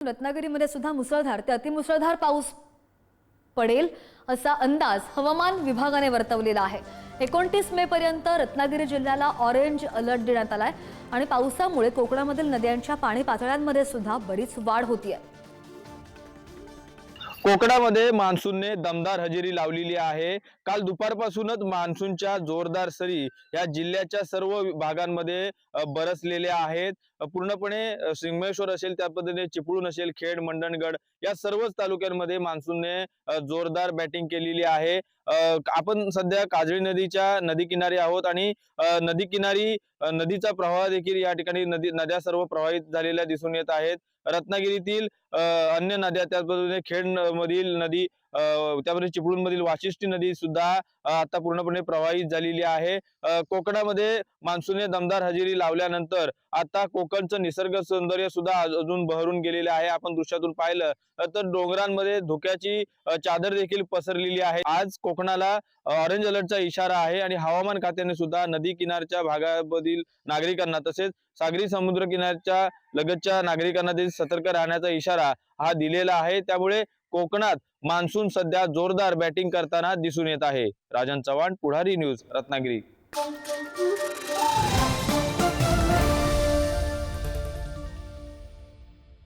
रत्नागिरीमध्ये सुद्धा मुसळधार ते अतिमुसळधार पाऊस पडेल असा अंदाज हवामान विभागाने वर्तवलेला आहे। 29 मे पर्यंत रत्नागिरी जिल्ह्याला ऑरेंज अलर्ट देण्यात आलाय आणि पावसामुळे कोकणामधील नद्यांच्या पाणी पातळ्यांमध्ये सुद्धा बरीच वाढ होतीये। कोकणामध्ये मान्सूनने दमदार हजेरी लावलेली आहे। काल दुपारपासूनच मान्सूनच्या जोरदार सरी या जिल्ह्याच्या सर्व भागांमध्ये बरसलेल्या आहेत। पूर्णपणे सिंगमेश्वर असेल, त्या पद्धतीने चिपळूण असेल, खेड, मंडणगड या सर्वच तालुक्यांमध्ये मान्सूनने जोरदार बॅटिंग केलेली आहे। आपण सध्या काजळी नदीच्या नदी किनारी आहोत आणि नदी किनारी नदीचा प्रवाह देखील या ठिकाणी नद्या सर्व प्रवाहित झालेल्या दिसून येत आहेत। रत्नागिरीतील अन्य नद्या, त्या पद्धतीने खेड मधील नदी, त्यामध्ये चिपळूण मधील वाशिष्ठी नदी सुद्धा आता पूर्णपणे प्रवाहित झालेली आहे। कोकणामध्ये मान्सूनने दमदार हजेरी लावल्यानंतर आता कोकणचं निसर्ग सौंदर्य सुद्धा अजून बहरून गेलेले आहे। आपण दृश्यातून पाहिलं तर डोंगरांमध्ये धुक्याची चादर देखील पसरलेली आहे। आज कोकणाला ऑरेंज अलर्टचा इशारा आहे आणि हवामान खात्याने सुद्धा नदी किनारच्या भागामधील नागरिकांना तसेच सागरी समुद्र किनारच्या लगतच्या नागरिकांना देखील सतर्क राहण्याचा इशारा हा दिलेला आहे। त्यामुळे कोकणात मान्सून सध्या जोरदार बॅटिंग करताना दिसून येत आहे। राजन चव्हाण, पुढारी न्यूज, रत्नागिरी।